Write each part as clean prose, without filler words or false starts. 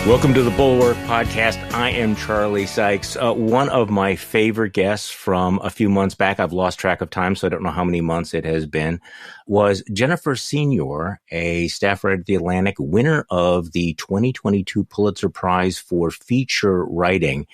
Welcome to the Bulwark Podcast. I am Charlie Sykes. One of my favorite guests from a few months back, I've lost track of time, so I don't know how many months it has been, was Jennifer Senior, a staff writer at The Atlantic, winner of the 2022 Pulitzer Prize for feature writing.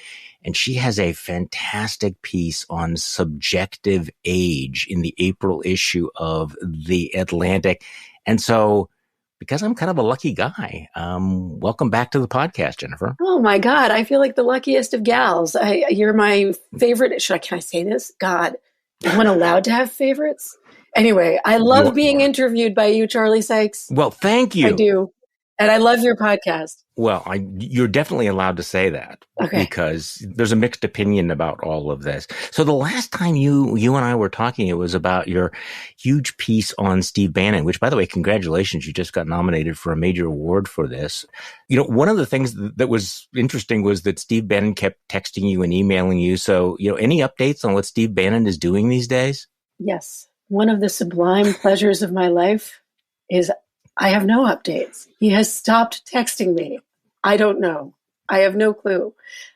And she has a fantastic piece on subjective age in the April issue of The Atlantic. And so, because I'm kind of a lucky guy, welcome back to the podcast, Jennifer. Oh my God, I feel like the luckiest of gals. You're my favorite. Can I say this? God, am I allowed to have favorites? Anyway, I love being interviewed by you, Charlie Sykes. Well, thank you. I do. And I love your podcast. Well, you're definitely allowed to say that, because there's a mixed opinion about all of this. So the last time you and I were talking, it was about your huge piece on Steve Bannon, which, by the way, congratulations. You just got nominated for a major award for this. You know, one of the things that was interesting was that Steve Bannon kept texting you and emailing you. So, you know, any updates on what Steve Bannon is doing these days? Yes. One of the sublime pleasures of my life is I have no updates. He has stopped texting me. I don't know. I have no clue.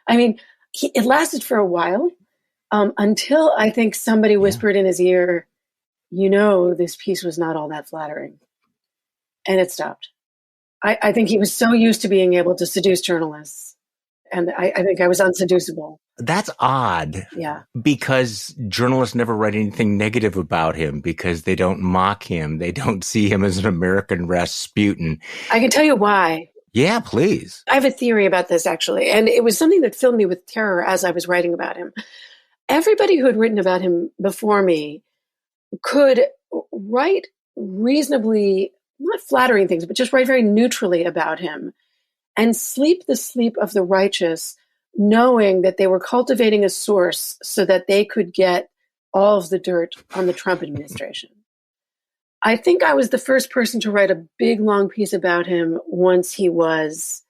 I mean, it lasted for a while until I think somebody whispered in his ear, you know, this piece was not all that flattering. And it stopped. I think he was so used to being able to seduce journalists. And I think I was unseducible. That's odd. Yeah. Because journalists never write anything negative about him because they don't mock him. They don't see him as an American Rasputin. I can tell you why. Yeah, please. I have a theory about this, actually. And it was something that filled me with terror as I was writing about him. Everybody who had written about him before me could write reasonably, not flattering things, but just write very neutrally about him and sleep the sleep of the righteous, knowing that they were cultivating a source so that they could get all of the dirt on the Trump administration. I think I was the first person to write a big, long piece about him once he was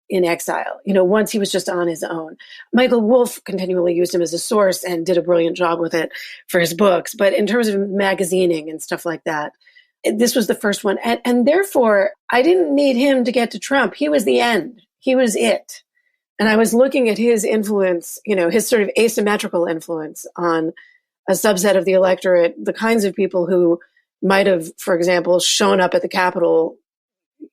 in exile, once he was just on his own. Michael Wolff continually used him as a source and did a brilliant job with it for his books. But in terms of magazining and stuff like that, this was the first one. And therefore, I didn't need him to get to Trump. He was the end. He was it. And I was looking at his influence, his sort of asymmetrical influence on a subset of the electorate, the kinds of people who might have, for example, shown up at the Capitol,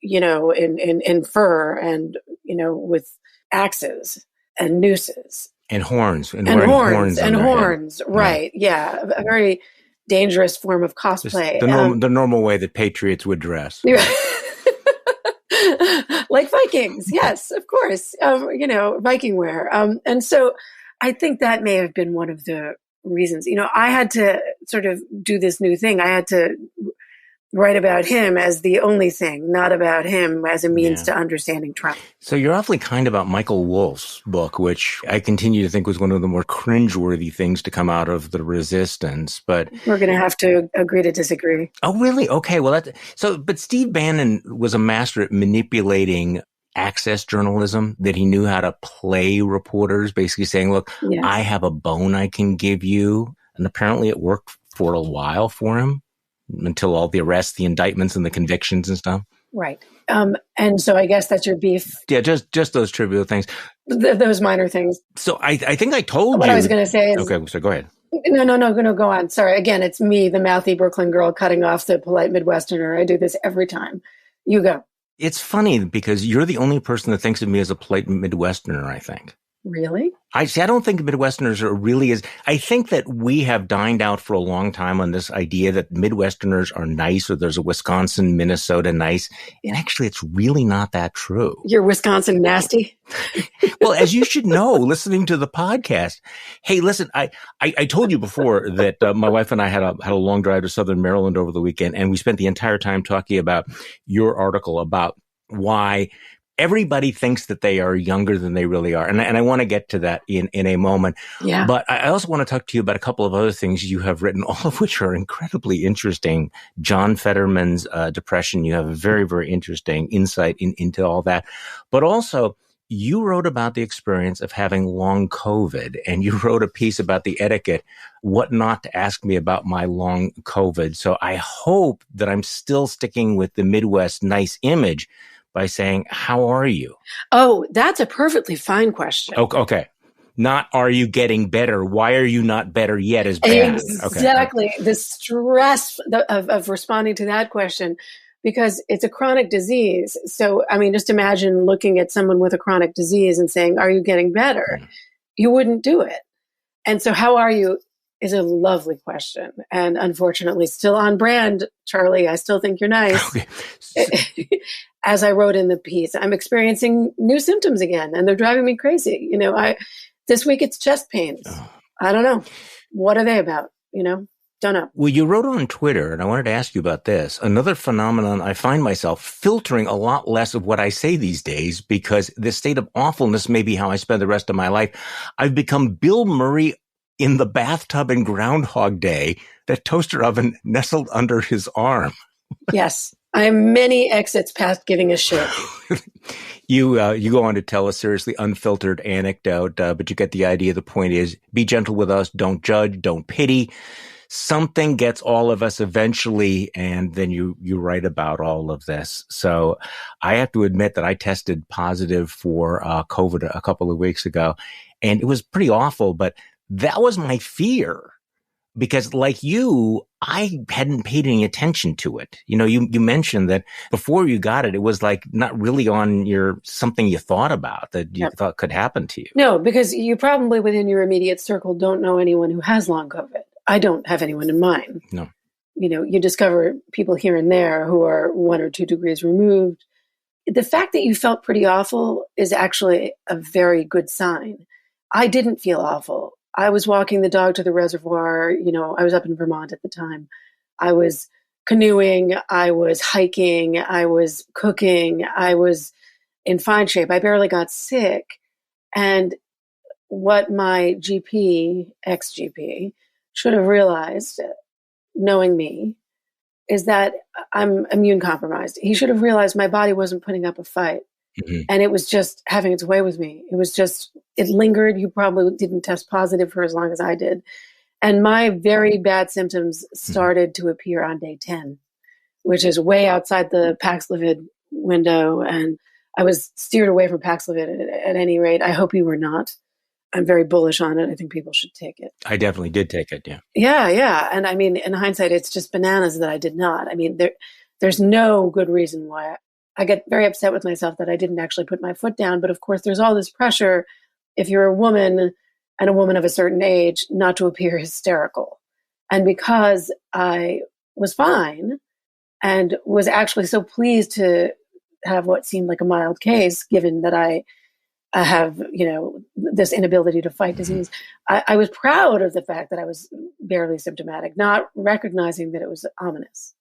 in fur and, with axes and nooses. And horns. And horns. Right. Yeah. A very dangerous form of cosplay. The normal way that patriots would dress. Like Vikings. Yes, of course. Viking wear. And so I think that may have been one of the reasons. I had to sort of do this new thing. I had to write about him as the only thing, not about him as a means to understanding Trump. So you're awfully kind about Michael Wolff's book, which I continue to think was one of the more cringeworthy things to come out of the resistance. But we're going to have to agree to disagree. Oh, really? Okay. Well, but Steve Bannon was a master at manipulating access journalism, that he knew how to play reporters, basically saying, look, I have a bone I can give you. And apparently it worked for a while for him until all the arrests, the indictments and the convictions and stuff. Right. And so I guess that's your beef. Yeah, just those trivial things. Those minor things. So I think I told what you. What I was going to say is... Okay, so go ahead. No, go on. Sorry. Again, it's me, the mouthy Brooklyn girl, cutting off the polite Midwesterner. I do this every time. You go. It's funny because you're the only person that thinks of me as a polite Midwesterner, I think. Really? I don't think Midwesterners are really as, I think that we have dined out for a long time on this idea that Midwesterners are nice, or there's a Wisconsin, Minnesota nice. And actually, it's really not that true. You're Wisconsin nasty? Well, as you should know, listening to the podcast. Hey, listen, I told you before that my wife and I had a long drive to Southern Maryland over the weekend, and we spent the entire time talking about your article about why everybody thinks that they are younger than they really are. And I want to get to that in a moment. Yeah. But I also want to talk to you about a couple of other things you have written, all of which are incredibly interesting. John Fetterman's depression. You have a very, very interesting insight into all that. But also, you wrote about the experience of having long COVID, and you wrote a piece about the etiquette, what not to ask me about my long COVID. So I hope that I'm still sticking with the Midwest nice image. by saying, how are you? Oh, that's a perfectly fine question. Okay. Not, are you getting better? Why are you not better yet is bad. Exactly. Okay. The stress of responding to that question, because it's a chronic disease. So, I mean, just imagine looking at someone with a chronic disease and saying, are you getting better? You wouldn't do it. And so how are you is a lovely question. And unfortunately, still on brand, Charlie. I still think you're nice. Okay. As I wrote in the piece, I'm experiencing new symptoms again, and they're driving me crazy. This week it's chest pains. I don't know. What are they about? Don't know. Well, you wrote on Twitter, and I wanted to ask you about this. Another phenomenon, I find myself filtering a lot less of what I say these days because this state of awfulness may be how I spend the rest of my life. I've become Bill Murray in the bathtub in Groundhog Day, that toaster oven nestled under his arm. Yes. I am many exits past giving a shit. You go on to tell a seriously unfiltered anecdote, but you get the idea. The point is, be gentle with us. Don't judge. Don't pity. Something gets all of us eventually, and then you write about all of this. So I have to admit that I tested positive for COVID a couple of weeks ago, and it was pretty awful, but that was my fear. Because like you, I hadn't paid any attention to it. You mentioned that before you got it, it was like not really on something you thought about that you thought could happen to you. No, because you probably within your immediate circle don't know anyone who has long COVID. I don't have anyone in mind. No. You discover people here and there who are 1 or 2 degrees removed. The fact that you felt pretty awful is actually a very good sign. I didn't feel awful. I was walking the dog to the reservoir. I was up in Vermont at the time. I was canoeing. I was hiking. I was cooking. I was in fine shape. I barely got sick. And what my ex-GP, should have realized, knowing me, is that I'm immune compromised. He should have realized my body wasn't putting up a fight. Mm-hmm. And it was just having its way with me. It lingered. You probably didn't test positive for as long as I did. And my very bad symptoms started to appear on day 10, which is way outside the Paxlovid window. And I was steered away from Paxlovid at any rate. I hope you were not. I'm very bullish on it. I think people should take it. I definitely did take it, yeah. Yeah. And I mean, in hindsight, it's just bananas that I did not. I mean, there's no good reason why. I get very upset with myself that I didn't actually put my foot down. But of course, there's all this pressure, if you're a woman and a woman of a certain age, not to appear hysterical. And because I was fine and was actually so pleased to have what seemed like a mild case, given that I have, this inability to fight disease, I was proud of the fact that I was barely symptomatic, not recognizing that it was ominous.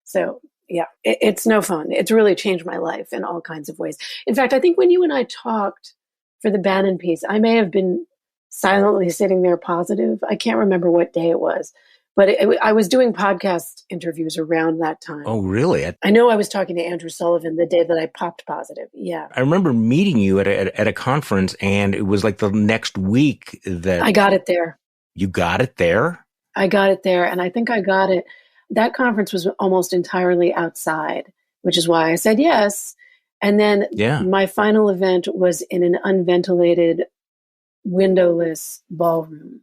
So yeah, it's no fun. It's really changed my life in all kinds of ways. In fact, I think when you and I talked for the Bannon piece, I may have been silently sitting there positive. I can't remember what day it was, but I was doing podcast interviews around that time. Oh, really? I know I was talking to Andrew Sullivan the day that I popped positive. Yeah. I remember meeting you at a conference, and it was like the next week that... I got it there. You got it there? I got it there, and I think I got it. That conference was almost entirely outside, which is why I said yes. And then my final event was in an unventilated, windowless ballroom.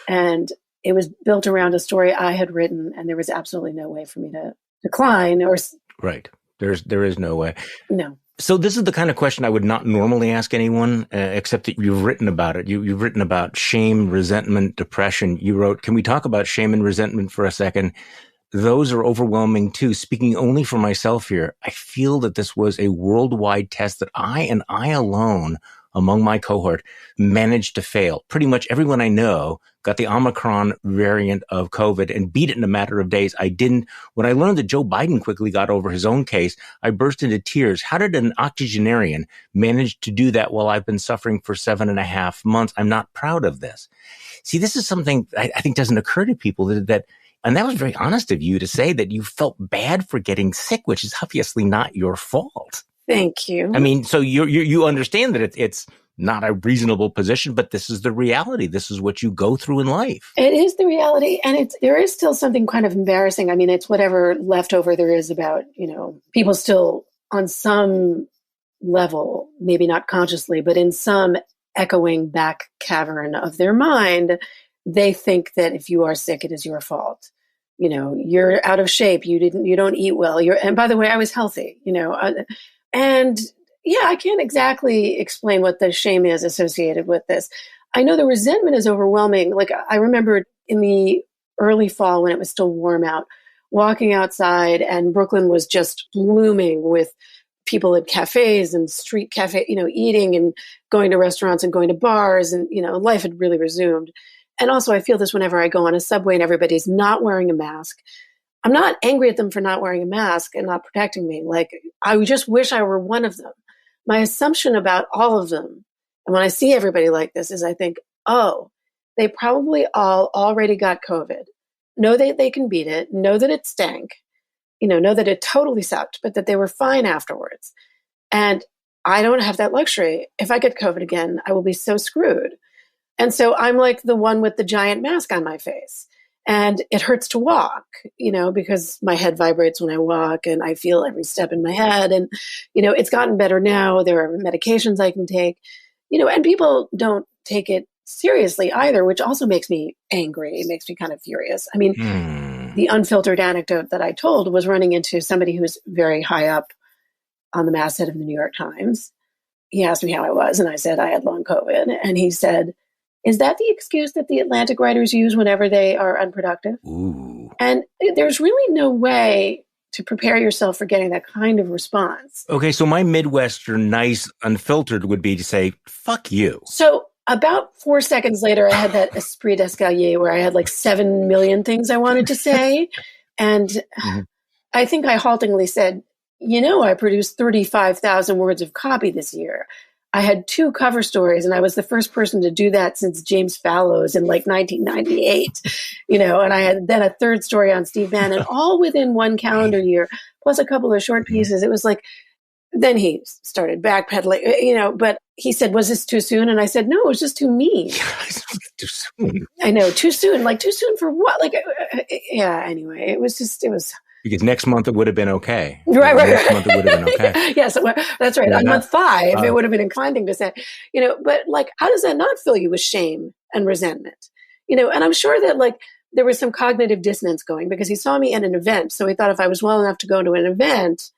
And it was built around a story I had written, and there was absolutely no way for me to decline or... Right. There is no way. No. So this is the kind of question I would not normally ask anyone, except that you've written about it. You've written about shame, resentment, depression. You wrote, can we talk about shame and resentment for a second? Those are overwhelming too. Speaking only for myself here, I feel that this was a worldwide test that I alone among my cohort managed to fail. Pretty much everyone I know got the Omicron variant of COVID and beat it in a matter of days. I didn't. When I learned that Joe Biden quickly got over his own case, I burst into tears. How did an octogenarian manage to do that while I've been suffering for 7.5 months? I'm not proud of this. See, this is something I think doesn't occur to people that and that was very honest of you to say that you felt bad for getting sick, which is obviously not your fault. Thank you. I mean, so you understand that it's not a reasonable position, but this is the reality. This is what you go through in life. It is the reality. And there is still something kind of embarrassing. I mean, it's whatever leftover there is about, people still on some level, maybe not consciously, but in some echoing back cavern of their mind, they think that if you are sick, it is your fault. You're out of shape. You don't eat well. And by the way, I was healthy, and yeah, I can't exactly explain what the shame is associated with this. I know the resentment is overwhelming. Like, I remember in the early fall when it was still warm out, walking outside and Brooklyn was just blooming with people at cafes and street cafe, eating and going to restaurants and going to bars, and, life had really resumed. And also I feel this whenever I go on a subway and everybody's not wearing a mask. I'm not angry at them for not wearing a mask and not protecting me. Like, I just wish I were one of them. My assumption about all of them, and when I see everybody like this, is I think, oh, they probably all already got COVID, know that they can beat it, know that it stank, know that it totally sucked, but that they were fine afterwards. And I don't have that luxury. If I get COVID again, I will be so screwed. And so I'm like the one with the giant mask on my face. And it hurts to walk, because my head vibrates when I walk and I feel every step in my head. And, it's gotten better now. There are medications I can take, and people don't take it seriously either, which also makes me angry. It makes me kind of furious. I mean, the unfiltered anecdote that I told was running into somebody who's very high up on the masthead of the New York Times. He asked me how I was, and I said I had long COVID. And he said, is that the excuse that the Atlantic writers use whenever they are unproductive? Ooh. And there's really no way to prepare yourself for getting that kind of response. Okay, so my Midwestern nice unfiltered would be to say, fuck you. So about 4 seconds later, I had that esprit d'escalier where I had like 7 million things I wanted to say. And I think I haltingly said, I produced 35,000 words of copy this year. I had 2 cover stories, and I was the first person to do that since James Fallows in like 1998, and I had then a 3rd story on Steve Bannon, all within 1 calendar year, plus a couple of short pieces. It was like, then he started backpedaling, but he said, was this too soon? And I said, no, it was just too mean. Too soon. I know, too soon. Like, too soon for what? Like, yeah, anyway, it was. Because next month it would have been okay. Right. Next month it would have been okay. Yes, that's right. On month 5, it would have been inclined thing to say, but like, how does that not fill you with shame and resentment? And I'm sure that like there was some cognitive dissonance going because he saw me at an event. So he thought if I was well enough to go to an event,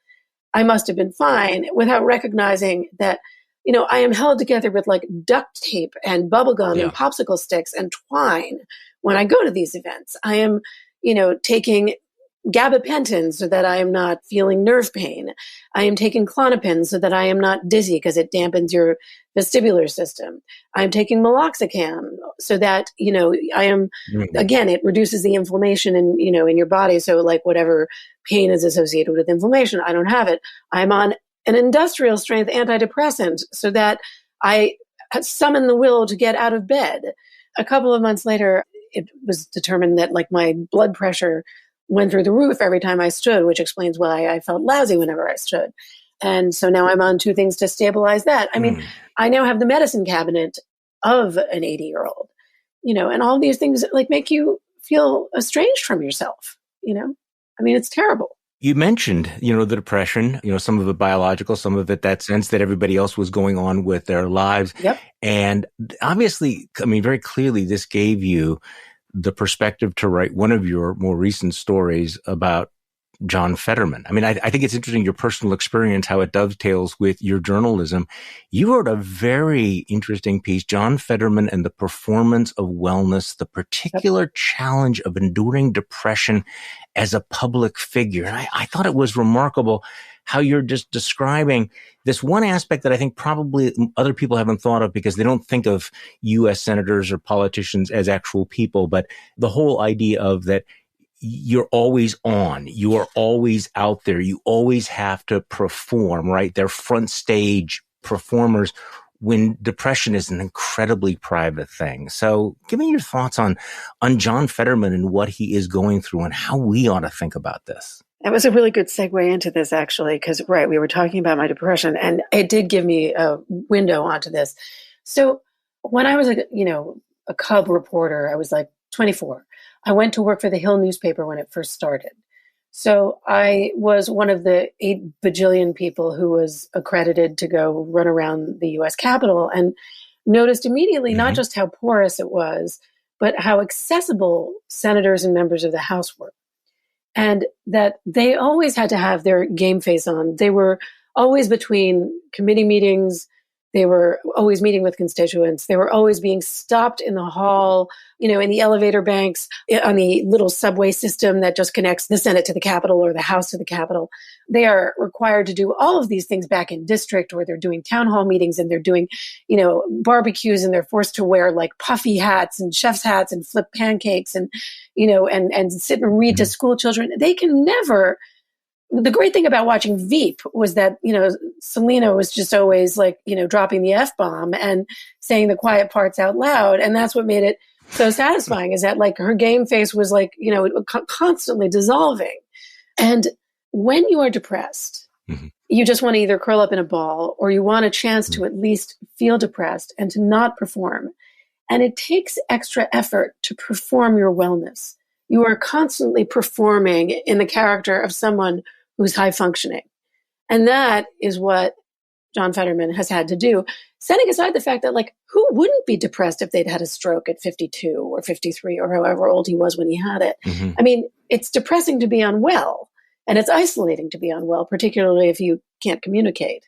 I must have been fine, without recognizing that, I am held together with like duct tape and bubblegum and popsicle sticks and twine when I go to these events. I am, taking gabapentin so that I am not feeling nerve pain. I am taking Klonopin so that I am not dizzy because it dampens your vestibular system. I'm taking meloxicam so that, I am, again, it reduces the inflammation in your body. So like whatever pain is associated with inflammation, I don't have it. I'm on an industrial strength antidepressant so that I summon the will to get out of bed. A couple of months later, it was determined that like my blood pressure went through the roof every time I stood, which explains why I felt lousy whenever I stood. And so now I'm on 2 things to stabilize that. I mean, I now have the medicine cabinet of an 80-year-old, and all these things like make you feel estranged from yourself, I mean, it's terrible. You mentioned, the depression, some of it biological, some of it that sense that everybody else was going on with their lives. Yep. And obviously, I mean, very clearly, this gave you the perspective to write one of your more recent stories about John Fetterman. I mean, I think it's interesting, your personal experience, how it dovetails with your journalism. You wrote a very interesting piece, John Fetterman and the Performance of Wellness, the particular challenge of enduring depression as a public figure. And I thought it was remarkable how you're just describing this one aspect that I think probably other people haven't thought of because they don't think of U.S. senators or politicians as actual people, but the whole idea of that you're always on, you are always out there, you always have to perform, right? They're front stage performers when depression is an incredibly private thing. So give me your thoughts on John Fetterman and what he is going through and how we ought to think about this. That was a really good segue into this, actually, because, right, we were talking about my depression, and it did give me a window onto this. So when I was, a cub reporter, I was like 24. I went to work for the Hill newspaper when it first started. So I was one of the 8 bajillion people who was accredited to go run around the US Capitol, and noticed immediately not just how porous it was, but how accessible senators and members of the House were. And that they always had to have their game face on. They were always between committee meetings. They were always meeting with constituents. They were always being stopped in the hall, in the elevator banks, on the little subway system that just connects the Senate to the Capitol or the House to the Capitol. They are required to do all of these things back in district, where they're doing town hall meetings and they're doing, barbecues, and they're forced to wear like puffy hats and chef's hats and flip pancakes and, and sit and read to school children. They can never. The great thing about watching Veep was that, Selena was just always like, dropping the F-bomb and saying the quiet parts out loud. And that's what made it so satisfying, is that like her game face was like, constantly dissolving. And when you are depressed, you just want to either curl up in a ball, or you want a chance to at least feel depressed and to not perform. And it takes extra effort to perform your wellness. You are constantly performing in the character of someone who's high functioning. And that is what John Fetterman has had to do, setting aside the fact that, like, who wouldn't be depressed if they'd had a stroke at 52 or 53 or however old he was when he had it? I mean, it's depressing to be unwell, and it's isolating to be unwell, particularly if you can't communicate.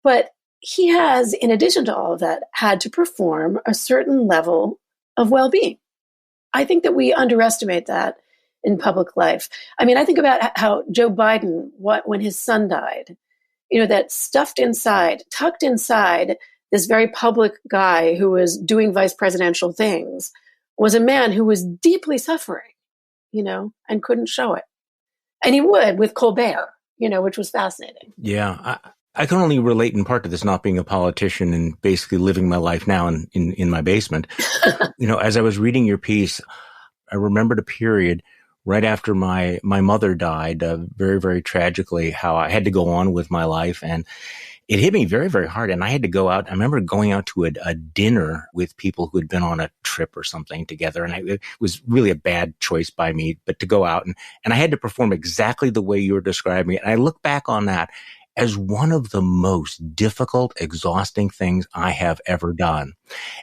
But he has, in addition to all of that, had to perform a certain level of well-being. I think that we underestimate that in public life. I mean, I think about how Joe Biden, when his son died, that stuffed inside, tucked inside this very public guy who was doing vice presidential things, was a man who was deeply suffering, and couldn't show it. And he would with Colbert, which was fascinating. Yeah. I can only relate in part to this, not being a politician and basically living my life now in my basement. As I was reading your piece, I remembered a period right after my mother died, very, very tragically, how I had to go on with my life. And it hit me very, very hard. And I had to go out. I remember going out to a dinner with people who had been on a trip or something together. And it was really a bad choice by me, but to go out and I had to perform exactly the way you were describing it. And I look back on that as one of the most difficult, exhausting things I have ever done.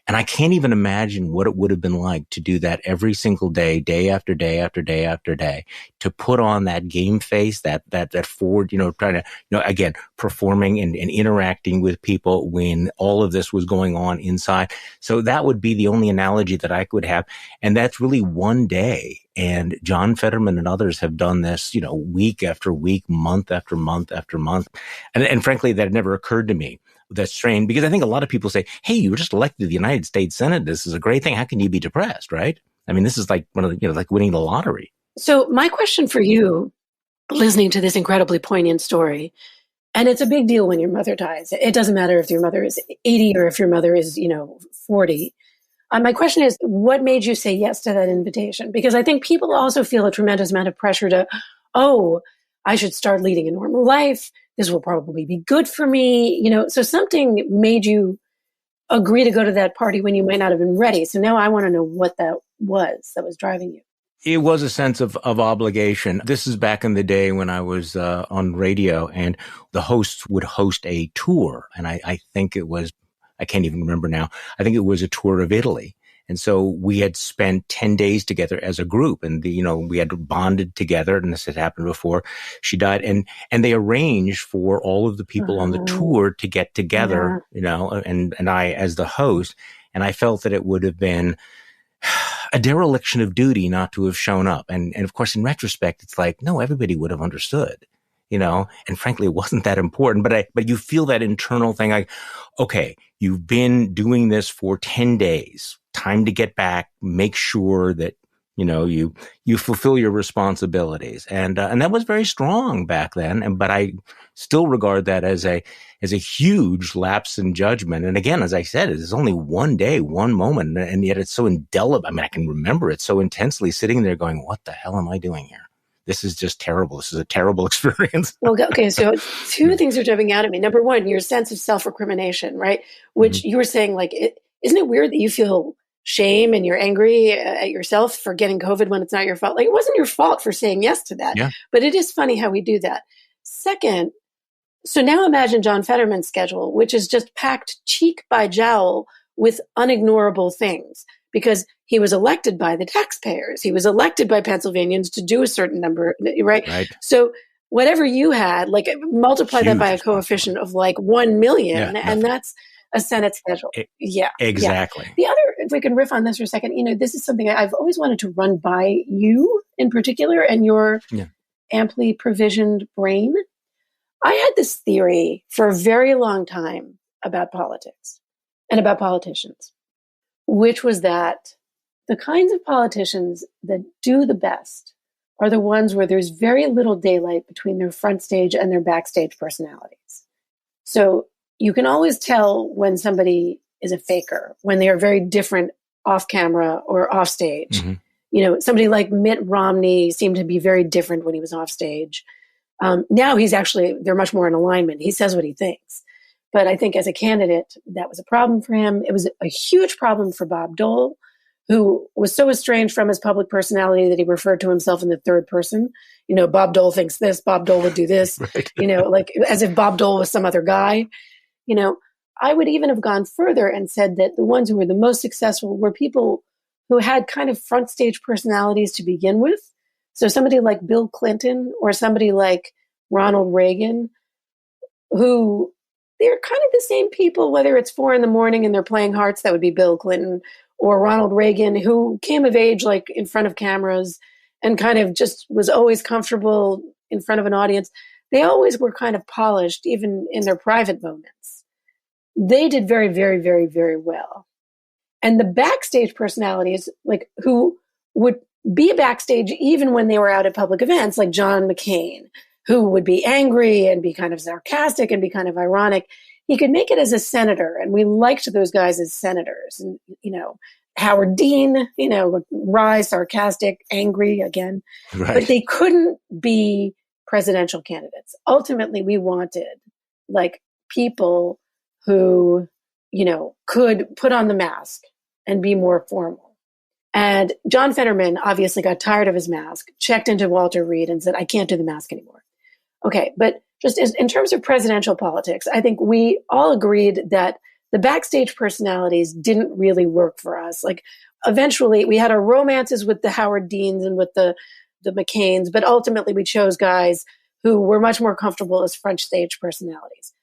And I can't even imagine what it would have been like to do that every single day, day after day after day after day, to put on that game face, that forward, trying to, again, performing and interacting with people when all of this was going on inside. So that would be the only analogy that I could have. And that's really one day. And John Fetterman and others have done this, week after week, month after month after month. And frankly, that had never occurred to me. That's strange, because I think a lot of people say, hey, you were just elected to the United States Senate. This is a great thing. How can you be depressed, right? I mean, this is like one of the, like winning the lottery. So my question for you, listening to this incredibly poignant story, and it's a big deal when your mother dies. It doesn't matter if your mother is 80 or if your mother is, 40. My question is, what made you say yes to that invitation? Because I think people also feel a tremendous amount of pressure to, I should start leading a normal life. This will probably be good for me. So something made you agree to go to that party when you might not have been ready. So now I want to know what that was driving you. It was a sense of obligation. This is back in the day when I was on radio, and the hosts would host a tour. And I think it was, I can't even remember now. I think it was a tour of Italy. And so we had spent 10 days together as a group, and we had bonded together, and this had happened before she died. And they arranged for all of the people on the tour to get together, and I as the host. And I felt that it would have been a dereliction of duty not to have shown up. And of course, in retrospect, it's like, no, everybody would have understood, and frankly, it wasn't that important, but you feel that internal thing like, okay, you've been doing this for 10 days, time to get back, make sure that, you fulfill your responsibilities. And that was very strong back then. But I still regard that as a huge lapse in judgment. And again, as I said, it's only one day, one moment, and yet it's so indelible. I mean, I can remember it so intensely, sitting there going, what the hell am I doing here? This is just terrible. This is a terrible experience. Well, okay. So two things are jumping out at me. Number one, your sense of self-recrimination, right? Which you were saying, like, isn't it weird that you feel shame and you're angry at yourself for getting COVID when it's not your fault. Like, it wasn't your fault for saying yes to that. Yeah. But it is funny how we do that. Second, so now imagine John Fetterman's schedule, which is just packed cheek by jowl with unignorable things, because he was elected by the taxpayers. He was elected by Pennsylvanians to do a certain number, right? Right. So whatever you had, like, multiply that by a coefficient of like 1 million, and that's a Senate schedule. Exactly. Yeah. The other, if we can riff on this for a second, this is something I've always wanted to run by you in particular and your amply provisioned brain. I had this theory for a very long time about politics and about politicians, which was that the kinds of politicians that do the best are the ones where there's very little daylight between their front stage and their backstage personalities. So you can always tell when somebody is a faker, when they are very different off camera or off stage. Mm-hmm. Somebody like Mitt Romney seemed to be very different when he was off stage. Now they're much more in alignment. He says what he thinks. But I think as a candidate, that was a problem for him. It was a huge problem for Bob Dole, who was so estranged from his public personality that he referred to himself in the third person. Bob Dole thinks this, Bob Dole would do this, right. Like as if Bob Dole was some other guy. I would even have gone further and said that the ones who were the most successful were people who had kind of front stage personalities to begin with. So somebody like Bill Clinton or somebody like Ronald Reagan, who they're kind of the same people, whether it's 4 a.m. and they're playing hearts, that would be Bill Clinton, or Ronald Reagan, who came of age like in front of cameras and kind of just was always comfortable in front of an audience. They always were kind of polished, even in their private moments. They did very, very, very, very well. And the backstage personalities, like who would be backstage even when they were out at public events, like John McCain, who would be angry and be kind of sarcastic and be kind of ironic. He could make it as a senator, and we liked those guys as senators. And, Howard Dean, wry, sarcastic, angry again. Right. But they couldn't be presidential candidates. Ultimately, we wanted like people who, could put on the mask and be more formal. And John Fetterman obviously got tired of his mask, checked into Walter Reed and said, I can't do the mask anymore. Okay, but just in terms of presidential politics, I think we all agreed that the backstage personalities didn't really work for us. Like, eventually we had our romances with the Howard Deans and with the McCains, but ultimately we chose guys who were much more comfortable as front stage personalities.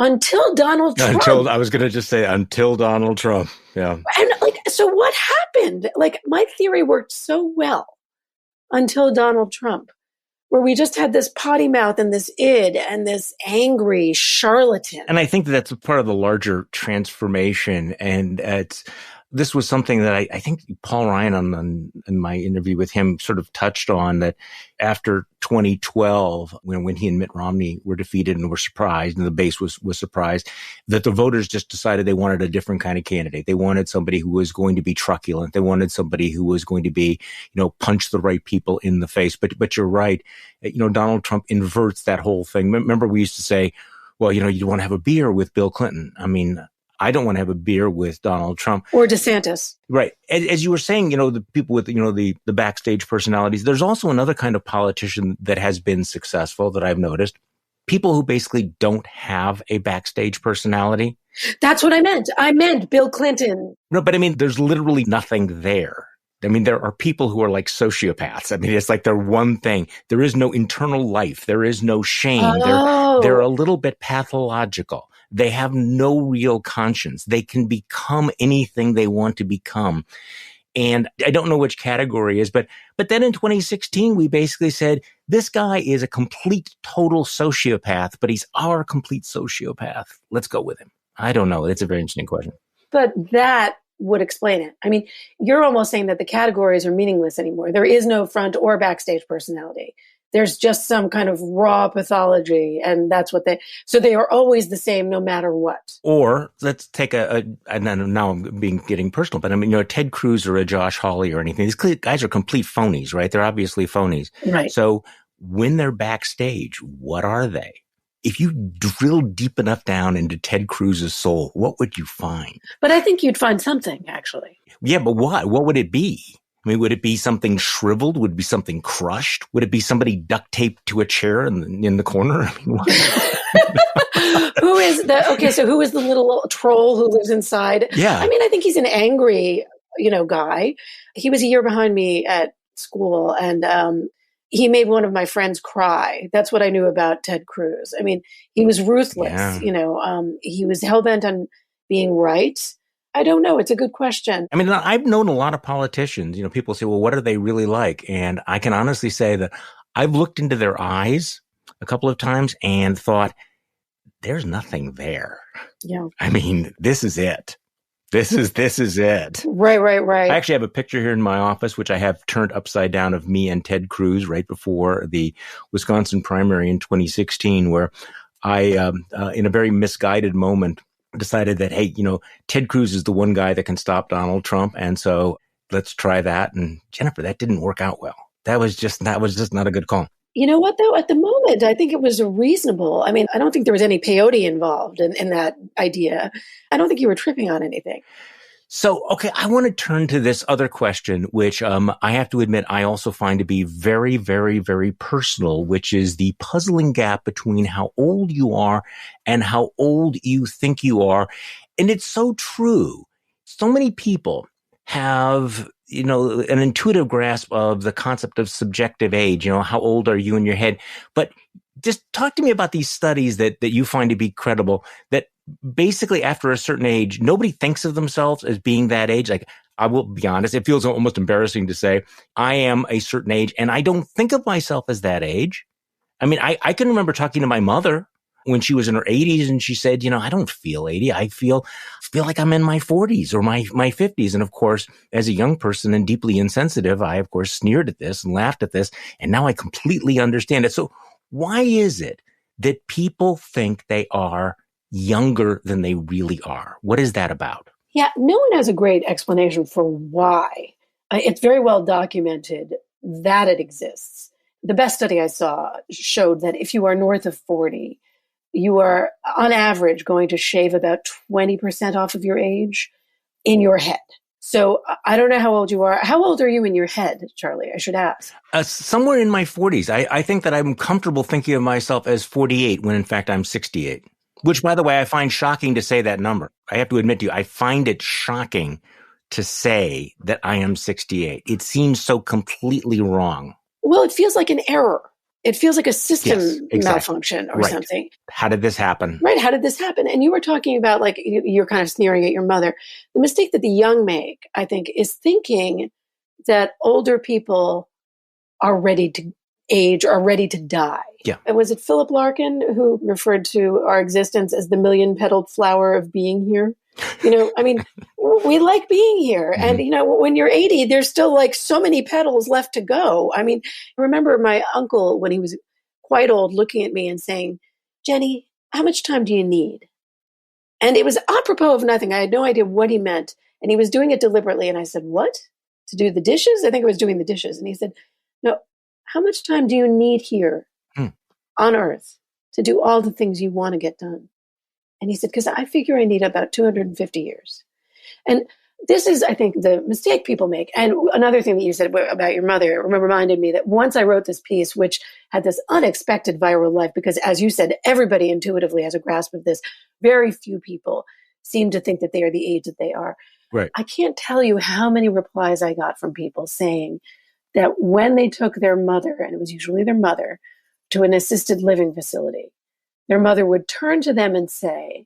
Until Donald Trump. Until Donald Trump. Yeah. And so what happened? Like, my theory worked so well until Donald Trump, where we just had this potty mouth and this id and this angry charlatan. And I think that's a part of the larger transformation. And this was something that I think Paul Ryan in my interview with him sort of touched on, that after 2012, when he and Mitt Romney were defeated and were surprised, and the base was surprised, that the voters just decided they wanted a different kind of candidate. They wanted somebody who was going to be truculent. They wanted somebody who was going to be, punch the right people in the face. But you're right. Donald Trump inverts that whole thing. Remember, we used to say, well, you want to have a beer with Bill Clinton. I mean, I don't want to have a beer with Donald Trump. Or DeSantis. Right. As you were saying, the people with, the backstage personalities, there's also another kind of politician that has been successful that I've noticed. People who basically don't have a backstage personality. That's what I meant. I meant Bill Clinton. No, but I mean, there's literally nothing there. I mean, there are people who are like sociopaths. I mean, it's like they're one thing. There is no internal life. There is no shame. Oh. They're a little bit pathological. They have no real conscience. They can become anything they want to become. And I don't know which category is, but then in 2016, we basically said, this guy is a complete, total sociopath, but he's our complete sociopath. Let's go with him. I don't know. That's a very interesting question. But that would explain it. I mean, you're almost saying that the categories are meaningless anymore. There is no front or backstage personality. There's just some kind of raw pathology, and that's what so they are always the same no matter what. Or let's take and now I'm getting personal, but I mean, a Ted Cruz or a Josh Hawley or anything. These guys are complete phonies, right? They're obviously phonies. Right. So when they're backstage, what are they? if you drill deep enough down into Ted Cruz's soul, what would you find? But I think you'd find something, actually. Yeah, but what? What would it be? I mean, would it be something shriveled? Would it be something crushed? Would it be somebody duct taped to a chair in the corner? I mean, what? Who is the little troll who lives inside? Yeah. I mean, I think he's an angry, guy. He was a year behind me at school, and he made one of my friends cry. That's what I knew about Ted Cruz. I mean, he was ruthless. Yeah. He was hell-bent on being right. I don't know. It's a good question. I mean, I've known a lot of politicians. People say, well, what are they really like? And I can honestly say that I've looked into their eyes a couple of times and thought, there's nothing there. Yeah. I mean, this is it. This is it. Right. I actually have a picture here in my office, which I have turned upside down, of me and Ted Cruz right before the Wisconsin primary in 2016, where I, in a very misguided moment, decided that, hey, Ted Cruz is the one guy that can stop Donald Trump. And so let's try that. And Jennifer, that didn't work out well. That was just not a good call. You know what, though? At the moment, I think it was reasonable. I mean, I don't think there was any peyote involved in that idea. I don't think you were tripping on anything. So, okay, I want to turn to this other question, which I have to admit I also find to be very, very, very personal, which is the puzzling gap between how old you are and how old you think you are. And it's so true. So many people have, an intuitive grasp of the concept of subjective age. How old are you in your head? But just talk to me about these studies that you find to be credible, that basically after a certain age, nobody thinks of themselves as being that age. Like, I will be honest, it feels almost embarrassing to say I am a certain age and I don't think of myself as that age. I mean, I can remember talking to my mother when she was in her 80s and she said, I don't feel 80. I feel like I'm in my 40s or my 50s. And of course, as a young person and deeply insensitive, I of course sneered at this and laughed at this. And now I completely understand it. So why is it that people think they are younger than they really are? What is that about? Yeah, no one has a great explanation for why. It's very well documented that it exists. The best study I saw showed that if you are north of 40, you are on average going to shave about 20% off of your age in your head. So I don't know how old you are. How old are you in your head, Charlie? I should ask. Somewhere in my 40s. I think that I'm comfortable thinking of myself as 48 when in fact I'm 68. Which, by the way, I find shocking to say that number. I have to admit to you, I find it shocking to say that I am 68. It seems so completely wrong. Well, it feels like an error. It feels like a system malfunction or something. How did this happen? Right. How did this happen? And you were talking about, like, you're kind of sneering at your mother. The mistake that the young make, I think, is thinking that older people are ready to age, are ready to die. Yeah. And was it Philip Larkin who referred to our existence as the million-petaled flower of being here? I mean, we like being here. Mm-hmm. And, when you're 80, there's still like so many petals left to go. I mean, I remember my uncle, when he was quite old, looking at me and saying, Jenny, how much time do you need? And it was apropos of nothing. I had no idea what he meant. And he was doing it deliberately. And I said, what? To do the dishes? I think I was doing the dishes. And he said, no, how much time do you need here on Earth to do all the things you want to get done? And he said, because I figure I need about 250 years. And this is, I think, the mistake people make. And another thing that you said about your mother reminded me that once I wrote this piece, which had this unexpected viral life, because as you said, everybody intuitively has a grasp of this. Very few people seem to think that they are the age that they are. Right. I can't tell you how many replies I got from people saying that when they took their mother, and it was usually their mother, to an assisted living facility, their mother would turn to them and say,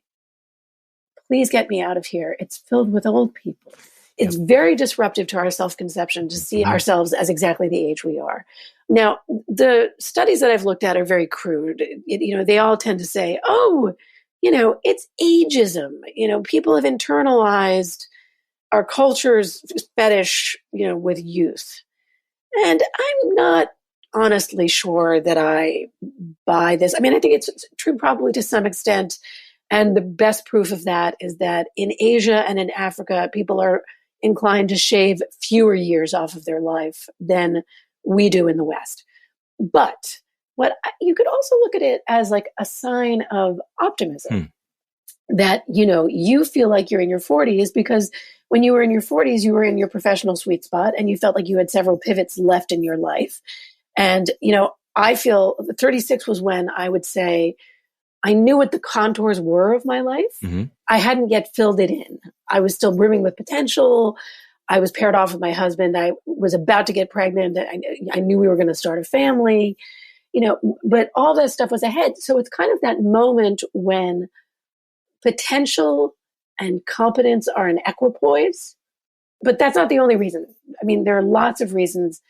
please get me out of here. It's filled with old people. It's very disruptive to our self-conception to see ourselves as exactly the age we are. Now, the studies that I've looked at are very crude. They all tend to say, it's ageism. People have internalized our culture's fetish, with youth. And I'm not honestly sure that I buy this. I mean, I think it's true probably to some extent. And the best proof of that is that in Asia and in Africa, people are inclined to shave fewer years off of their life than we do in the West. But You could also look at it as like a sign of optimism that, you feel like you're in your 40s because when you were in your 40s, you were in your professional sweet spot and you felt like you had several pivots left in your life. And, I feel 36 was when I would say I knew what the contours were of my life. Mm-hmm. I hadn't yet filled it in. I was still brimming with potential. I was paired off with my husband. I was about to get pregnant. I knew we were going to start a family, but all that stuff was ahead. So it's kind of that moment when potential and competence are in equipoise. But that's not the only reason. I mean, there are lots of reasons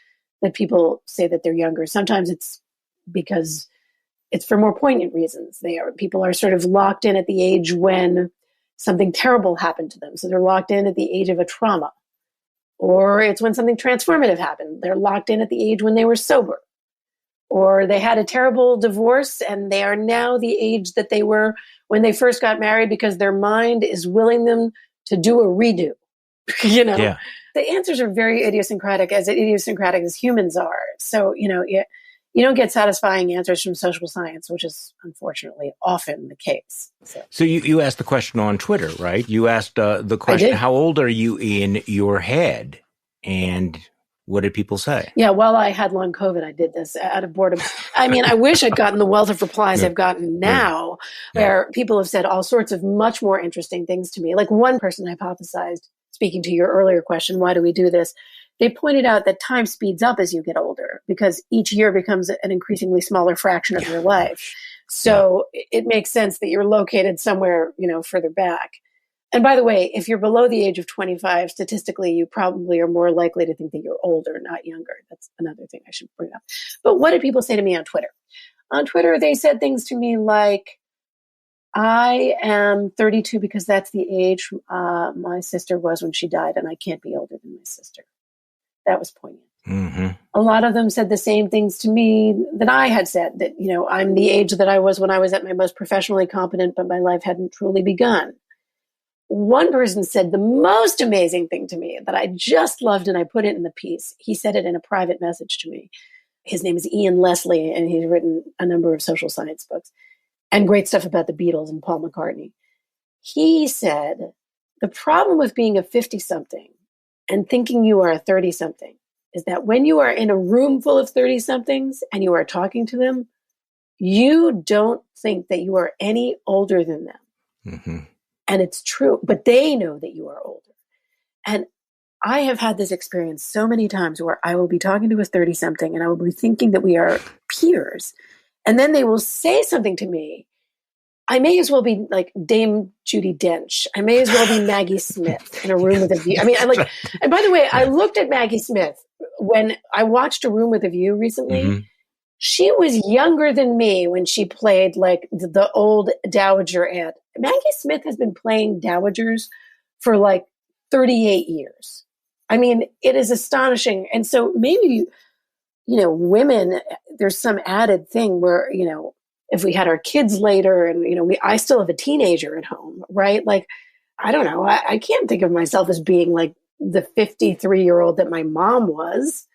that people say that they're younger. Sometimes it's because it's for more poignant reasons. People are sort of locked in at the age when something terrible happened to them. So they're locked in at the age of a trauma. Or it's when something transformative happened. They're locked in at the age when they were sober. Or they had a terrible divorce and they are now the age that they were when they first got married because their mind is willing them to do a redo. Yeah. The answers are very idiosyncratic as humans are. So, you don't get satisfying answers from social science, which is unfortunately often the case. So you asked the question on Twitter, right? You asked the question, how old are you in your head? And what did people say? Yeah, while I had long COVID, I did this out of boredom. I mean, I wish I'd gotten the wealth of replies I've gotten now, where people have said all sorts of much more interesting things to me. Like one person hypothesized, speaking to your earlier question, why do we do this? They pointed out that time speeds up as you get older because each year becomes an increasingly smaller fraction of your life. So it makes sense that you're located somewhere, further back. And by the way, if you're below the age of 25, statistically, you probably are more likely to think that you're older, not younger. That's another thing I should bring up. But what did people say to me on Twitter? On Twitter, they said things to me like, I am 32 because that's the age my sister was when she died, and I can't be older than my sister. That was poignant. Mm-hmm. A lot of them said the same things to me that I had said, that, I'm the age that I was when I was at my most professionally competent, but my life hadn't truly begun. One person said the most amazing thing to me that I just loved, and I put it in the piece. He said it in a private message to me. His name is Ian Leslie, and he's written a number of social science books and great stuff about the Beatles and Paul McCartney. He said, the problem with being a 50-something and thinking you are a 30-something is that when you are in a room full of 30-somethings and you are talking to them, you don't think that you are any older than them. Mm-hmm. And it's true, but they know that you are older. And I have had this experience so many times where I will be talking to a 30-something and I will be thinking that we are peers. And then they will say something to me. I may as well be like Dame Judi Dench. I may as well be Maggie Smith in A Room with a View. I mean, and by the way, I looked at Maggie Smith when I watched A Room with a View recently. Mm-hmm. She was younger than me when she played like the old dowager aunt. Maggie Smith has been playing dowagers for like 38 years. I mean, it is astonishing. And so maybe, women, there's some added thing where, if we had our kids later and, I still have a teenager at home, right? Like, I don't know. I can't think of myself as being like the 53-year-old that my mom was,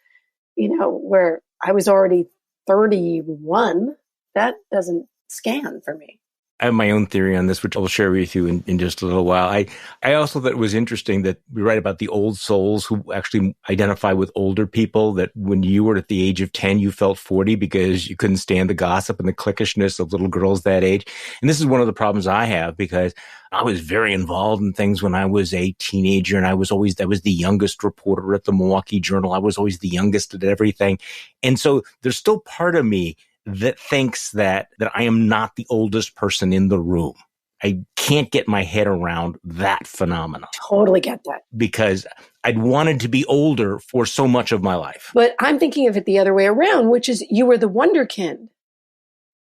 where I was already 31. That doesn't scan for me. I have my own theory on this, which I'll share with you in just a little while. I also thought it was interesting that we write about the old souls who actually identify with older people, that when you were at the age of 10, you felt 40 because you couldn't stand the gossip and the cliquishness of little girls that age. And this is one of the problems I have because I was very involved in things when I was a teenager, and I was the youngest reporter at the Milwaukee Journal. I was always the youngest at everything. And so there's still part of me that thinks that I am not the oldest person in the room. I can't get my head around that phenomenon. Totally get that. Because I'd wanted to be older for so much of my life. But I'm thinking of it the other way around, which is you were the wonderkind.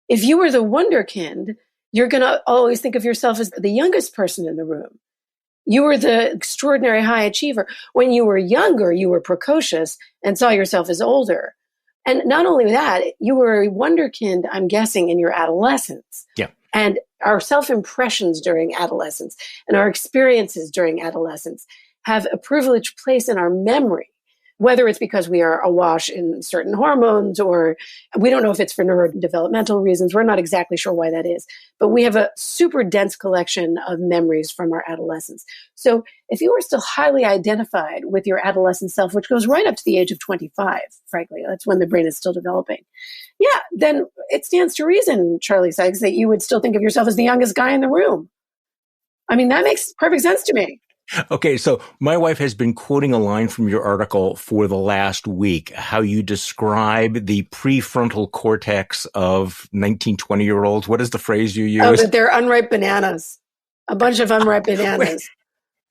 If you were the wonderkind, you're going to always think of yourself as the youngest person in the room. You were the extraordinary high achiever. When you were younger, you were precocious and saw yourself as older. And not only that, you were a wonderkind, I'm guessing, in your adolescence. Yeah. And our self-impressions during adolescence and our experiences during adolescence have a privileged place in our memory. whether it's because we are awash in certain hormones, or we don't know if it's for neurodevelopmental reasons. We're not exactly sure why that is, but we have a super dense collection of memories from our adolescence. So if you are still highly identified with your adolescent self, which goes right up to the age of 25, frankly, that's when the brain is still developing. Yeah, then it stands to reason, Charlie Sykes, that you would still think of yourself as the youngest guy in the room. I mean, that makes perfect sense to me. Okay, so my wife has been quoting a line from your article for the last week, how you describe the prefrontal cortex of 19, 20-year-olds. What is the phrase you use? Oh, that they're unripe bananas. A bunch of unripe bananas.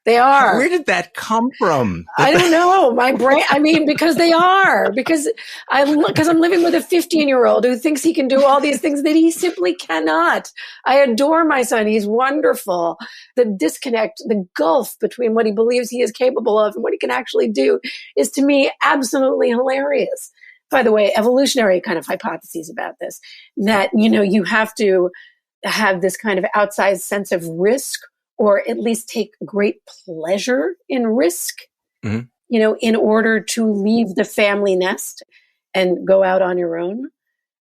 They are. Where did that come from? I don't know. My brain, I mean, because they are. Because I'm living with a 15-year-old who thinks he can do all these things that he simply cannot. I adore my son. He's wonderful. The disconnect, the gulf between what he believes he is capable of and what he can actually do is, to me, absolutely hilarious. By the way, evolutionary kind of hypotheses about this, that, you have to have this kind of outsized sense of risk, or at least take great pleasure in risk, in order to leave the family nest and go out on your own.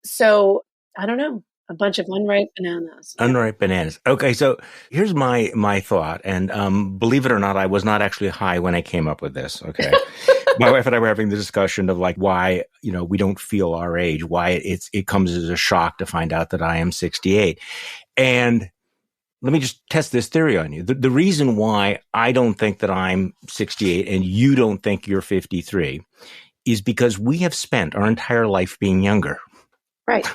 So I don't know, a bunch of unripe bananas. Unripe bananas. Okay, so here's my thought, and believe it or not, I was not actually high when I came up with this. Okay, my wife and I were having the discussion of like why we don't feel our age, why it comes as a shock to find out that I am 68, and let me just test this theory on you. The reason why I don't think that I'm 68 and you don't think you're 53 is because we have spent our entire life being younger. Right.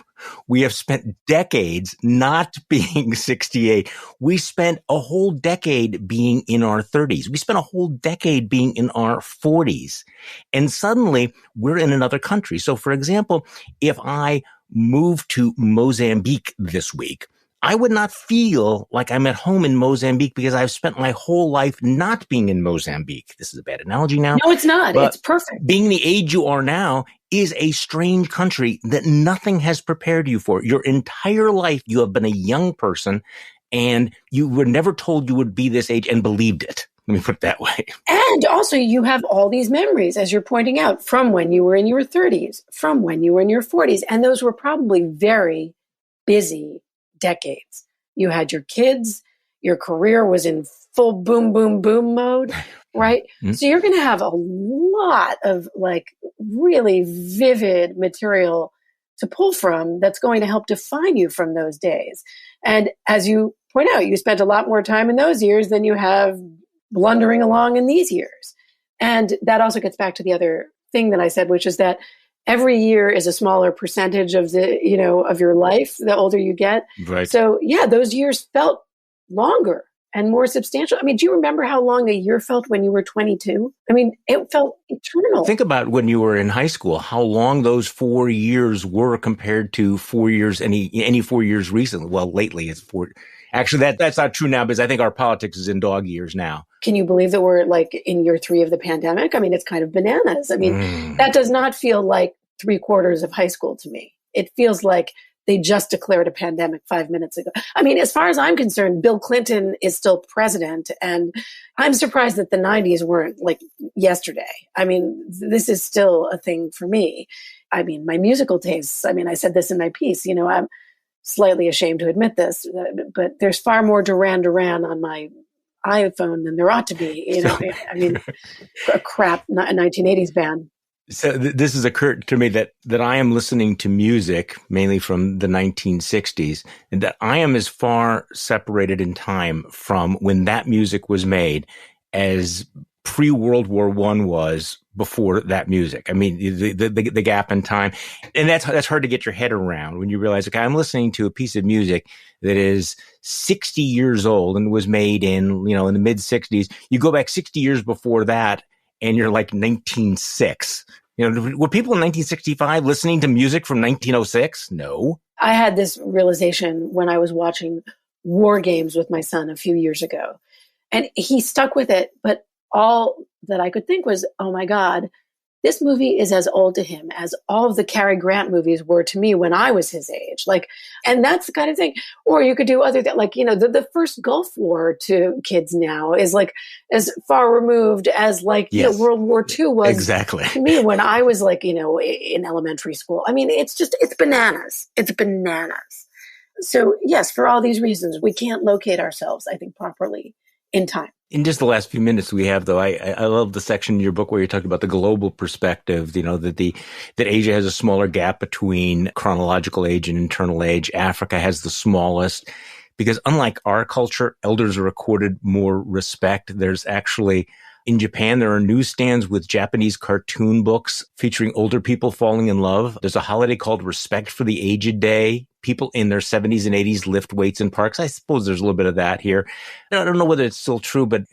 We have spent decades not being 68. We spent a whole decade being in our 30s. We spent a whole decade being in our 40s. And suddenly we're in another country. So for example, if I move to Mozambique this week, I would not feel like I'm at home in Mozambique because I've spent my whole life not being in Mozambique. This is a bad analogy now. No, it's not. It's perfect. Being the age you are now is a strange country that nothing has prepared you for. Your entire life, you have been a young person and you were never told you would be this age and believed it. Let me put it that way. And also you have all these memories, as you're pointing out, from when you were in your 30s, from when you were in your 40s. And those were probably very busy decades. You had your kids, your career was in full boom, boom, boom mode, right? Mm-hmm. So you're going to have a lot of like really vivid material to pull from that's going to help define you from those days. And as you point out, you spent a lot more time in those years than you have blundering along in these years. And that also gets back to the other thing that I said, which is that every year is a smaller percentage of of your life, the older you get. Right. So yeah, those years felt longer and more substantial. I mean, do you remember how long a year felt when you were 22? I mean, it felt eternal. Think about when you were in high school, how long those 4 years were compared to 4 years, any 4 years recently. Well, lately it's 4. Actually, that's not true now because I think our politics is in dog years now. Can you believe that we're like in year 3 of the pandemic? I mean, it's kind of bananas. I mean, that does not feel like 3/4 of high school to me. It feels like they just declared a pandemic 5 minutes ago. I mean, as far as I'm concerned, Bill Clinton is still president. And I'm surprised that the 90s weren't like yesterday. I mean, this is still a thing for me. I mean, my musical tastes, I mean, I said this in my piece, I'm slightly ashamed to admit this, but there's far more Duran Duran on my iPhone than there ought to be. I mean, a crap 1980s band. So this has occurred to me that I am listening to music mainly from the 1960s, and that I am as far separated in time from when that music was made as pre-World War I was before that music. I mean, the gap in time, and that's hard to get your head around when you realize, okay, I'm listening to a piece of music that is 60 years old and was made in the mid 60s. You go back 60 years before that, and you're like 1906. Were people in 1965 listening to music from 1906? No. I had this realization when I was watching War Games with my son a few years ago, and he stuck with it. But all that I could think was, oh my God, this movie is as old to him as all of the Cary Grant movies were to me when I was his age. And that's the kind of thing. Or you could do other things, the first Gulf War to kids now is as far removed as yes, World War II was exactly to me when I was in elementary school. I mean, it's bananas. It's bananas. So yes, for all these reasons, we can't locate ourselves, I think, properly in time. In just the last few minutes we have, though, I love the section in your book where you talked about the global perspective, that Asia has a smaller gap between chronological age and internal age. Africa has the smallest because unlike our culture, elders are accorded more respect. There's actually, in Japan, there are newsstands with Japanese cartoon books featuring older people falling in love. There's a holiday called Respect for the Aged Day. People in their 70s and 80s lift weights in parks. I suppose there's a little bit of that here. I don't know whether it's still true, but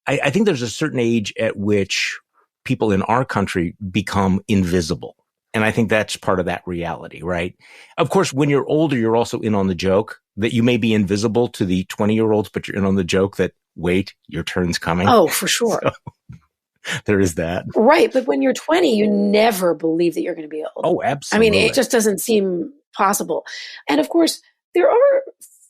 I think there's a certain age at which people in our country become invisible. And I think that's part of that reality, right? Of course, when you're older, you're also in on the joke that you may be invisible to the 20-year-olds, but you're in on the joke that, wait, your turn's coming. Oh, for sure. So, there is that. Right. But when you're 20, you never believe that you're going to be old. Oh, absolutely. I mean, it just doesn't seem possible. And of course, there are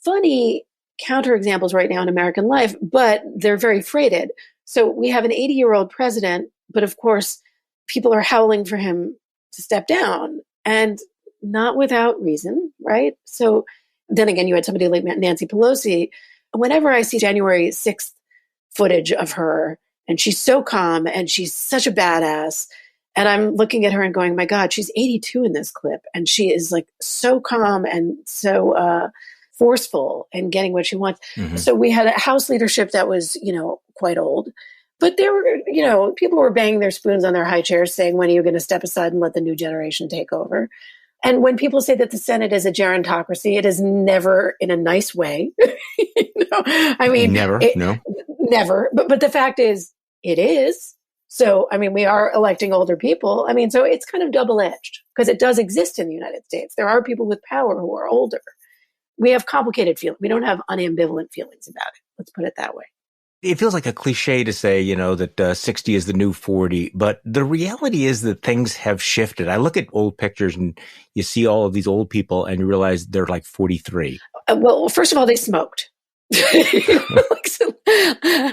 funny counterexamples right now in American life, but they're very freighted. So we have an 80-year-old president, but of course, people are howling for him to step down, and not without reason, right? So then again, you had somebody like Nancy Pelosi. Whenever I see January 6th footage of her, and she's so calm and she's such a badass, and I'm looking at her and going, my God, she's 82 in this clip. And she is so calm and so forceful and getting what she wants. Mm-hmm. So we had a House leadership that was, quite old. But there were, people were banging their spoons on their high chairs saying, when are you going to step aside and let the new generation take over? And when people say that the Senate is a gerontocracy, it is never in a nice way. I mean, never. But the fact is, it is. So, I mean, we are electing older people. I mean, so it's kind of double-edged because it does exist in the United States. There are people with power who are older. We have complicated feelings. We don't have unambivalent feelings about it. Let's put it that way. It feels like a cliche to say, that 60 is the new 40, but the reality is that things have shifted. I look at old pictures and you see all of these old people and you realize they're like 43. Well, first of all, they smoked.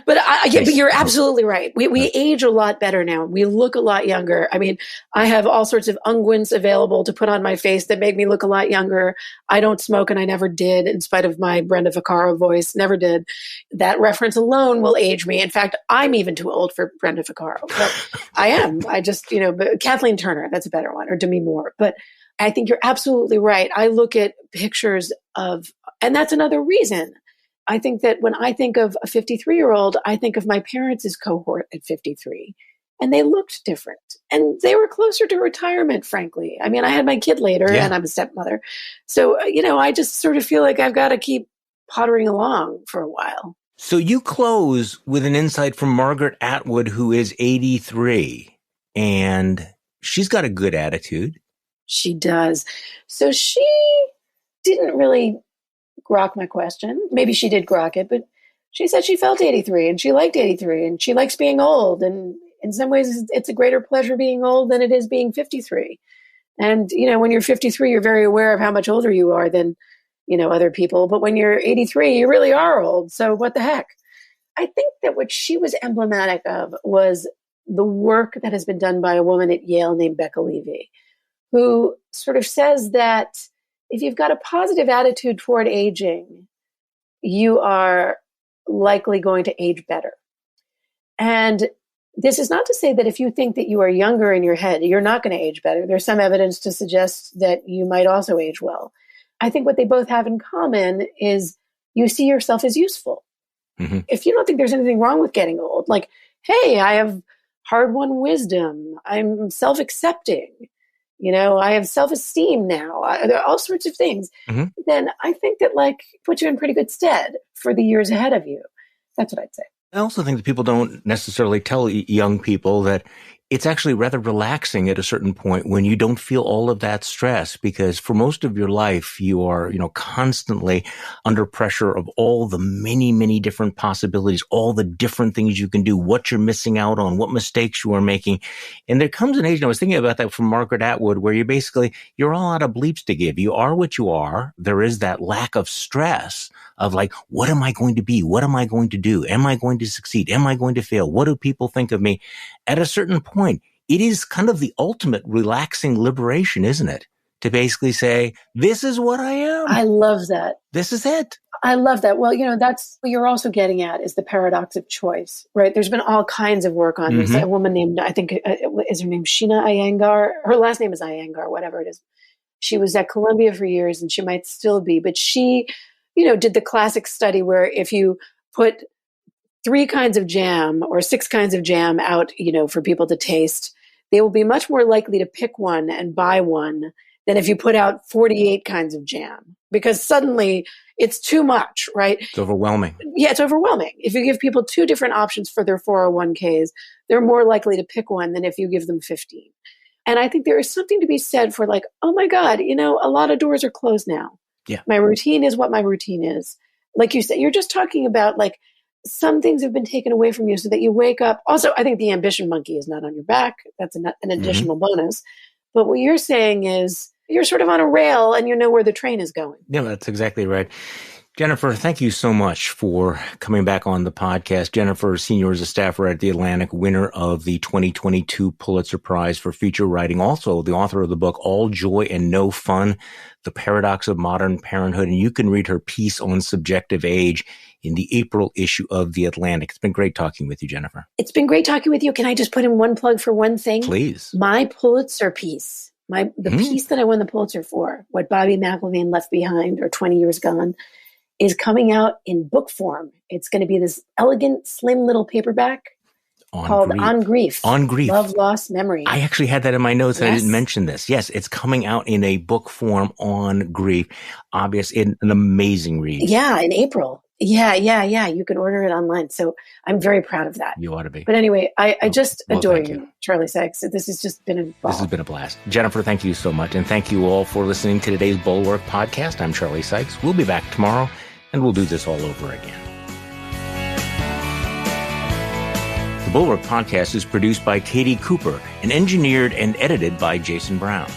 But you're absolutely right. We age a lot better now. We look a lot younger. I mean, I have all sorts of unguents available to put on my face that make me look a lot younger. I don't smoke, and I never did, in spite of my Brenda Vaccaro voice. Never did. That reference alone will age me. In fact, I'm even too old for Brenda Vaccaro. But I am. I just, but Kathleen Turner, that's a better one, or Demi Moore. But I think you're absolutely right. I look at pictures of, and that's another reason. I think that when I think of a 53-year-old, I think of my parents' cohort at 53, and they looked different, and they were closer to retirement, frankly. I mean, I had my kid later, and I'm a stepmother. So, I just sort of feel like I've got to keep pottering along for a while. So you close with an insight from Margaret Atwood, who is 83, and she's got a good attitude. She does. So she didn't really grok my question. Maybe she did grok it, but she said she felt 83 and she liked 83 and she likes being old. And in some ways, it's a greater pleasure being old than it is being 53. And, when you're 53, you're very aware of how much older you are than, other people. But when you're 83, you really are old. So what the heck? I think that what she was emblematic of was the work that has been done by a woman at Yale named Becca Levy, who sort of says that if you've got a positive attitude toward aging, you are likely going to age better. And this is not to say that if you think that you are younger in your head, you're not going to age better. There's some evidence to suggest that you might also age well. I think what they both have in common is you see yourself as useful. Mm-hmm. If you don't think there's anything wrong with getting old, like, hey, I have hard-won wisdom, I'm self-accepting, I have self-esteem now, there are all sorts of things, then I think that puts you in pretty good stead for the years ahead of you. That's what I'd say. I also think that people don't necessarily tell young people that it's actually rather relaxing at a certain point when you don't feel all of that stress, because for most of your life, you are, constantly under pressure of all the many, many different possibilities, all the different things you can do, what you're missing out on, what mistakes you are making. And there comes an age, and I was thinking about that from Margaret Atwood, where you're all out of bleeps to give. You are what you are. There is that lack of stress of like, what am I going to be? What am I going to do? Am I going to succeed? Am I going to fail? What do people think of me? At a certain point, it is kind of the ultimate relaxing liberation, isn't it? To basically say, this is what I am. I love that. This is it. I love that. Well, that's what you're also getting at is the paradox of choice, right? There's been all kinds of work on this. A woman named, I think, is her name Sheena Iyengar? Her last name is Iyengar, whatever it is. She was at Columbia for years, and she might still be. But she, did the classic study where if you put 3 kinds of jam or 6 kinds of jam out, for people to taste, they will be much more likely to pick one and buy one than if you put out 48 kinds of jam, because suddenly it's too much, right? It's overwhelming. Yeah, it's overwhelming. If you give people 2 different options for their 401ks, they're more likely to pick one than if you give them 15. And I think there is something to be said for like, oh my God, a lot of doors are closed now. Yeah. My routine is what my routine is. Like you said, you're just talking about like some things have been taken away from you so that you wake up. Also, I think the ambition monkey is not on your back. That's an additional bonus. But what you're saying is you're sort of on a rail and you know where the train is going. Yeah, that's exactly right. Jennifer, thank you so much for coming back on the podcast. Jennifer Senior is a staffer at The Atlantic, winner of the 2022 Pulitzer Prize for feature writing, also the author of the book, All Joy and No Fun, The Paradox of Modern Parenthood. And you can read her piece on subjective age in the April issue of The Atlantic. It's been great talking with you, Jennifer. It's been great talking with you. Can I just put in one plug for one thing? Please. My Pulitzer piece, the piece that I won the Pulitzer for, What Bobby McIlvaine Left Behind, or 20 Years Gone, is coming out in book form. It's going to be this elegant, slim little paperback called On Grief. On Grief. Love, Loss, Memory. I actually had that in my notes and I didn't mention this. Yes, it's coming out in a book form on grief. Obvious, an amazing read. Yeah, in April. Yeah. You can order it online. So I'm very proud of that. You ought to be. But anyway, I just adore you, Charlie Sykes. This has just been a ball. This has been a blast. Jennifer, thank you so much. And thank you all for listening to today's Bulwark Podcast. I'm Charlie Sykes. We'll be back tomorrow and we'll do this all over again. The Bulwark Podcast is produced by Katie Cooper and engineered and edited by Jason Brown.